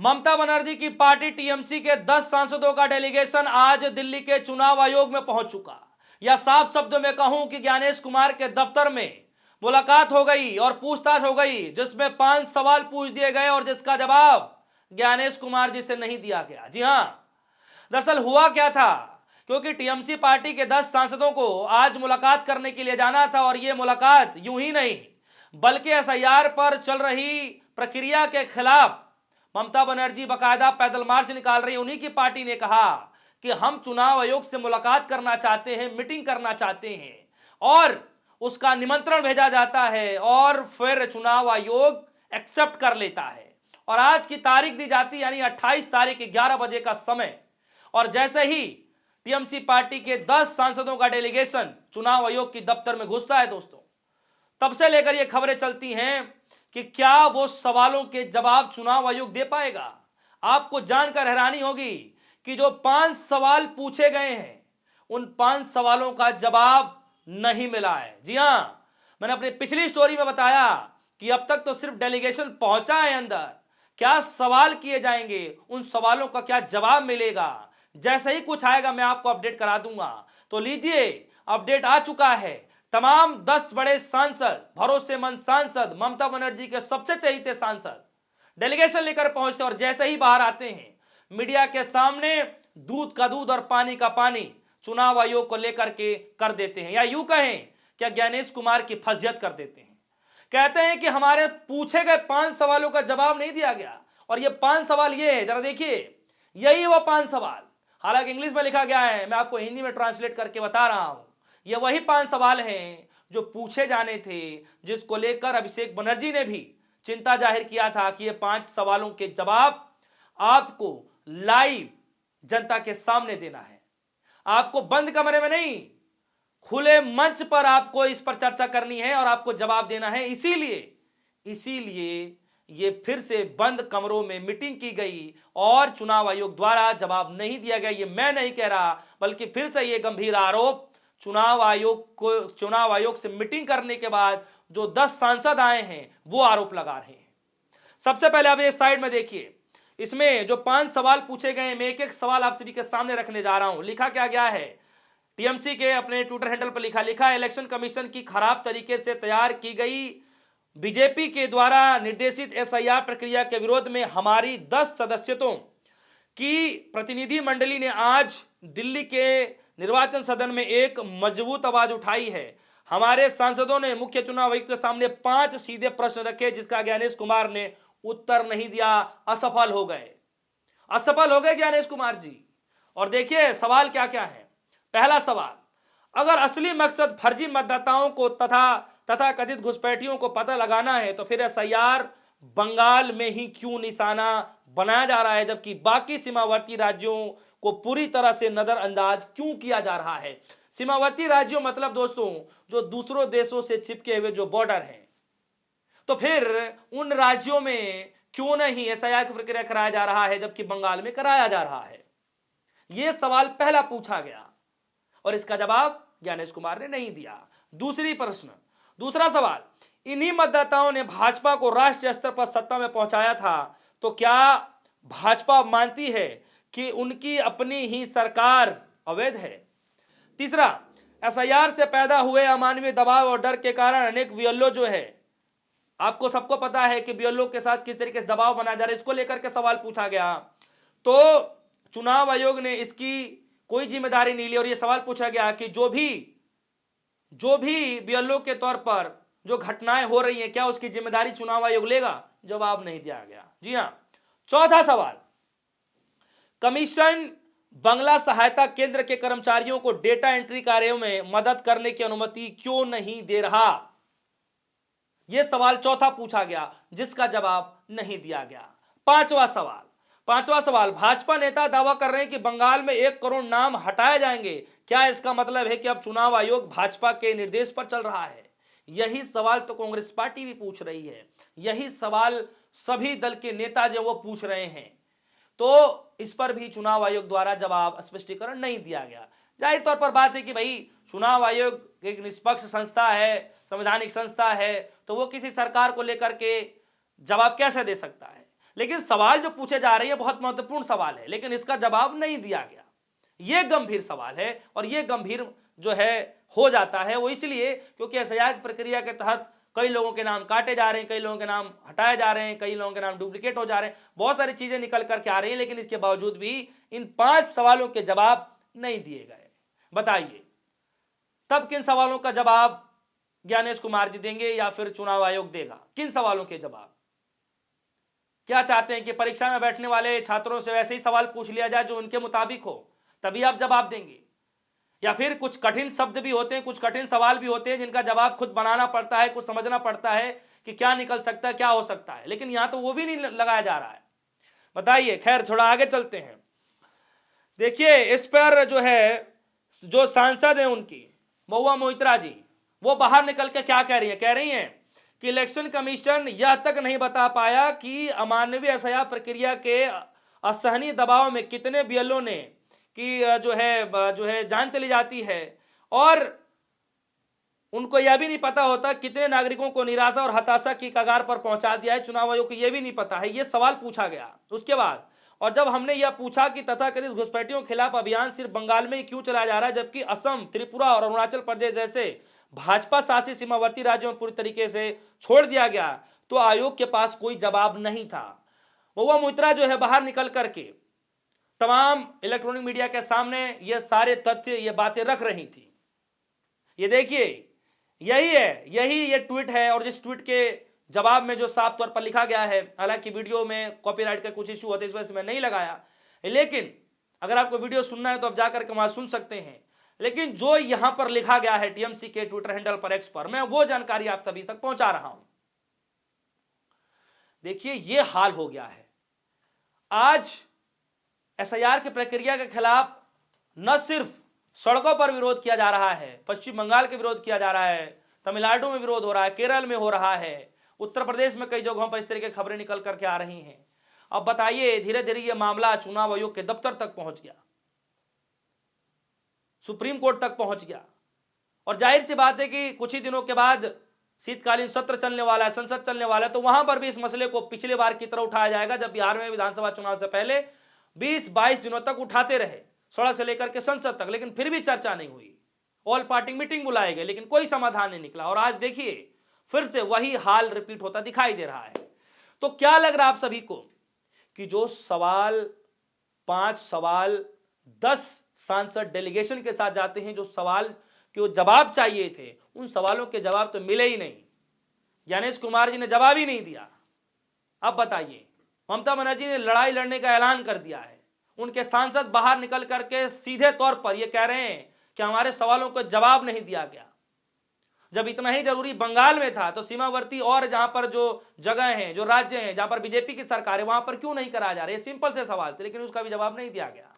ममता बनर्जी की party TMC के 10 सांसदों का डेलीगेशन आज दिल्ली के चुनाव आयोग में पहुंच चुका। या साफ शब्दों में कहूं कि ज्ञानेश कुमार के दफ्तर में मुलाकात हो गई और पूछताछ हो गई, जिसमें 5 सवाल पूछ दिए गए और जिसका जवाब ज्ञानेश कुमार जी से नहीं दिया गया। जी हां, दरअसल हुआ क्या था, क्योंकि टीएमसी पार्टी के 10 सांसदों को आज मुलाकात करने के लिए जाना था और यह मुलाकात यूं ही नहीं बल्कि एसआईआर पर चल रही प्रक्रिया के खिलाफ ममता बनर्जी बकायदा पैदल मार्च निकाल रही। उन्हीं की पार्टी ने कहा कि हम चुनाव आयोग से मुलाकात करना चाहते हैं, मीटिंग करना चाहते हैं, और उसका निमंत्रण भेजा जाता है और फिर चुनाव आयोग एक्सेप्ट कर लेता है और आज की तारीख दी जाती है, यानी 28 तारीख 11 बजे का समय। और जैसे ही टीएमसी पार्टी के 10 सांसदों का डेलीगेशन चुनाव आयोग की दफ्तर में घुसता है दोस्तों, तब से लेकर ये खबरें चलती हैं कि क्या वो सवालों के जवाब चुनाव आयोग दे पाएगा। आपको जानकर हैरानी होगी कि जो 5 सवाल पूछे गए हैं उन 5 सवालों का जवाब नहीं मिला है। जी हां, मैंने अपनी पिछली स्टोरी में बताया कि अब तक तो सिर्फ डेलीगेशन पहुंचा है अंदर, क्या सवाल किए जाएंगे, उन सवालों का क्या जवाब मिलेगा, जैसे ही कुछ आएगा मैं आपको अपडेट करा दूंगा। तो लीजिए, अपडेट आ चुका है। तमाम 10 बड़े सांसद, भरोसेमंद सांसद, ममता बनर्जी के सबसे चहेते सांसद डेलीगेशन लेकर पहुंचते और जैसे ही बाहर आते हैं मीडिया के सामने दूध का दूध और पानी का पानी चुनाव आयोग को लेकर के कर देते हैं, या यूं कहें क्या ज्ञानेश कुमार की फजियत कर देते हैं। कहते हैं कि हमारे पूछे गए 5 सवालों का जवाब नहीं दिया गया और ये 5 सवाल ये है, जरा देखिए, यही वो 5 सवाल, हालांकि इंग्लिश में लिखा गया है, मैं आपको हिंदी में ट्रांसलेट करके बता रहा हूं। ये वही 5 सवाल हैं जो पूछे जाने थे, जिसको लेकर अभिषेक बनर्जी ने भी चिंता जाहिर किया था कि ये 5 सवालों के जवाब आपको लाइव जनता के सामने देना है, आपको बंद कमरे में नहीं, खुले मंच पर आपको इस पर चर्चा करनी है और आपको जवाब देना है। इसीलिए ये फिर से बंद कमरों में मीटिंग की गई और चुनाव आयोग द्वारा जवाब नहीं दिया गया। ये मैं नहीं कह रहा, बल्कि फिर से ये गंभीर आरोप चुनाव आयोग से मीटिंग करने के बाद जो 10 सांसद आए हैं वो आरोप लगा रहे हैं। सबसे पहले आप इस साइड में देखिए, इसमें जो 5 सवाल पूछे गए, मैं एक एक सवाल आप सभी के सामने रखने जा रहा हूं। लिखा क्या गया है, टीएमसी के अपने ट्विटर हैंडल पर लिखा है, इलेक्शन कमीशन की खराब तरीके से तैयार की गई बीजेपी के द्वारा निर्देशित एसआईआर प्रक्रिया के विरोध में हमारी 10 सदस्यों की प्रतिनिधि मंडली ने आज दिल्ली के निर्वाचन सदन में एक मजबूत आवाज उठाई है। हमारे सांसदों ने मुख्य चुनाव आयुक्त के सामने 5 सीधे प्रश्न रखे, जिसका ज्ञानेश कुमार ने उत्तर नहीं दिया, असफल हो गए ज्ञानेश कुमार जी। और देखिए सवाल क्या क्या है। पहला सवाल, अगर असली मकसद फर्जी मतदाताओं को तथा कथित घुसपैठियों को पता लगाना है तो फिर एसआईआर बंगाल में ही क्यों निशाना बनाया जा रहा है, जबकि बाकी सीमावर्ती राज्यों को पूरी तरह से नजरअंदाज क्यों किया जा रहा है। सीमावर्ती राज्यों मतलब दोस्तों जो दूसरों देशों से चिपके हुए जो बॉर्डर हैं, तो फिर उन राज्यों में क्यों नहीं एसआईआर की प्रक्रिया कराया जा रहा है जबकि बंगाल में कराया जा रहा है। यह सवाल पहला पूछा गया और इसका जवाब ज्ञानेश कुमार ने नहीं दिया। दूसरा सवाल, इन्हीं मतदाताओं ने भाजपा को राष्ट्रीय स्तर पर सत्ता में पहुंचाया था, तो क्या भाजपा मानती है कि उनकी अपनी ही सरकार अवैध है। तीसरा, एसआईआर से पैदा हुए अमानवीय दबाव और डर के कारण अनेक बीएलओ जो है, आपको सबको पता है कि बीएलओ के साथ किस तरीके से दबाव बनाया जा रहा है, इसको लेकर के सवाल पूछा गया, तो चुनाव आयोग ने इसकी कोई जिम्मेदारी नहीं ली और यह सवाल पूछा गया कि जो भी बीएलओ के तौर पर जो घटनाएं हो रही हैं क्या उसकी जिम्मेदारी चुनाव आयोग लेगा। जवाब नहीं दिया गया। जी हां। चौथा सवाल, कमीशन बंगला सहायता केंद्र के कर्मचारियों को डेटा एंट्री कार्यों में मदद करने की अनुमति क्यों नहीं दे रहा। यह सवाल चौथा पूछा गया, जिसका जवाब नहीं दिया गया। पांचवा सवाल, भाजपा नेता दावा कर रहे हैं कि बंगाल में 1 करोड़ नाम हटाए जाएंगे, क्या इसका मतलब है कि अब चुनाव आयोग भाजपा के निर्देश पर चल रहा है। यही सवाल तो कांग्रेस पार्टी भी पूछ रही है, यही सवाल सभी दल के नेता जो वो पूछ रहे हैं, तो इस पर भी चुनाव आयोग द्वारा जवाब स्पष्टीकरण नहीं दिया गया। जाहिर तौर पर बात है कि भाई चुनाव आयोग एक निष्पक्ष संस्था है, संवैधानिक संस्था है, तो वो किसी सरकार को लेकर के जवाब कैसे दे सकता है। लेकिन सवाल जो पूछे जा रहे हैं बहुत महत्वपूर्ण सवाल है, लेकिन इसका जवाब नहीं दिया गया। यह गंभीर सवाल है और यह गंभीर जो है हो जाता है वो इसलिए क्योंकि एसआईआर की प्रक्रिया के तहत कई लोगों के नाम काटे जा रहे हैं, कई लोगों के नाम हटाए जा रहे हैं, कई लोगों के नाम डुप्लीकेट हो जा रहे हैं, बहुत सारी चीजें निकल करके आ रही हैं, लेकिन इसके बावजूद भी इन 5 सवालों के जवाब नहीं दिए गए। बताइए तब किन सवालों का जवाब ज्ञानेश कुमार जी देंगे या फिर चुनाव आयोग देगा? किन सवालों के जवाब? क्या चाहते हैं कि परीक्षा में बैठने वाले छात्रों से वैसे ही सवाल पूछ लिया जाए जो उनके मुताबिक हो, तभी आप जवाब देंगे? या फिर कुछ कठिन शब्द भी होते हैं, कुछ कठिन सवाल भी होते हैं जिनका जवाब खुद बनाना पड़ता है, कुछ समझना पड़ता है कि क्या निकल सकता है, क्या हो सकता है, लेकिन यहां तो वो भी नहीं लगाया जा रहा है। बताइए, खैर थोड़ा आगे चलते हैं। देखिए इस पर जो है जो सांसद हैं उनकी महुआ मोइत्रा जी, वो बाहर निकल के क्या कह रही हैं कि इलेक्शन कमीशन यह तक नहीं बता पाया कि अमानवीय एसआईआर प्रक्रिया के असहनीय दबाव में कितने बीएलओ ने कि जो है जान चली जाती है, और उनको यह भी नहीं पता होता कितने नागरिकों को निराशा और हताशा की कगार पर पहुंचा दिया है। चुनाव आयोग को यह भी नहीं पता है। यह सवाल पूछा गया उसके बाद, और जब हमने यह पूछा कि तथाकथित घुसपैठियों के खिलाफ अभियान सिर्फ बंगाल में ही क्यों चलाया जा रहा है जबकि असम, त्रिपुरा और अरुणाचल प्रदेश जैसे भाजपा शासित सीमावर्ती राज्यों में पूरी तरीके से छोड़ दिया गया, तो आयोग के पास कोई जवाब नहीं था। महुआ मोइत्रा जो है बाहर निकल करके तमाम इलेक्ट्रॉनिक मीडिया के सामने ये सारे तथ्य, ये बातें रख रही थी। ये देखिए, यही ये ट्वीट है, और जिस ट्वीट के जवाब में जो साफ तौर पर लिखा गया है, हालांकि वीडियो में कॉपीराइट का कुछ इशू होता है इस वजह से मैं नहीं लगाया, लेकिन अगर आपको वीडियो सुनना है तो आप जाकर के वहां सुन सकते हैं। लेकिन जो यहां पर लिखा गया है टीएमसी के ट्विटर हैंडल पर, एक्स पर, मैं वो जानकारी आप सभी तक पहुंचा रहा हूं। देखिए ये हाल हो गया है। आज एसआईआर की प्रक्रिया के खिलाफ न सिर्फ सड़कों पर विरोध किया जा रहा है, पश्चिम बंगाल के विरोध किया जा रहा है, तमिलनाडु में विरोध हो रहा है, केरल में हो रहा है, उत्तर प्रदेश में कई जगहों पर इस तरह की खबरें निकल करके आ रही हैं। अब बताइए, धीरे धीरे यह मामला चुनाव आयोग के दफ्तर तक पहुंच गया, सुप्रीम कोर्ट तक पहुंच गया, और जाहिर सी बात है कि कुछ ही दिनों के बाद शीतकालीन सत्र चलने वाला है, संसद चलने वाला है, तो वहां पर भी इस मसले को पिछले बार की तरह उठाया जाएगा जब बिहार में विधानसभा चुनाव से पहले 20-22 दिनों तक उठाते रहे, सड़क से लेकर के संसद तक, लेकिन फिर भी चर्चा नहीं हुई। ऑल पार्टी मीटिंग बुलाए गए, लेकिन कोई समाधान नहीं निकला, और आज देखिए फिर से वही हाल रिपीट होता दिखाई दे रहा है। तो क्या लग रहा है आप सभी को कि जो सवाल 5 सवाल 10 सांसद डेलीगेशन के साथ जाते हैं, जो सवाल के जवाब चाहिए थे, उन सवालों के जवाब तो मिले ही नहीं। ज्ञानेश कुमार जी ने जवाब ही नहीं दिया। अब बताइए, ममता बनर्जी ने लड़ाई लड़ने का ऐलान कर दिया है, उनके सांसद बाहर निकल करके सीधे तौर पर यह कह रहे हैं कि हमारे सवालों का जवाब नहीं दिया गया। जब इतना ही जरूरी बंगाल में था तो सीमावर्ती और जहां पर जो जगह हैं, जो राज्य हैं जहां पर बीजेपी की सरकार है, वहां पर क्यों नहीं कराया जा रहा है? सिंपल से सवाल थे, लेकिन उसका भी जवाब नहीं दिया गया।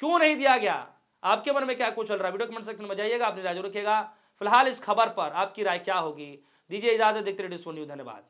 क्यों नहीं दिया गया? आपके मन में क्या कुछ चल रहा है? वीडियो कमेंट सेक्शन में जाइएगा, अपनी राय जरूर रखिएगा। फिलहाल इस खबर पर आपकी राय क्या होगी? दीजिए इजाजत, देखते रहिए डिस्को न्यूज़। धन्यवाद।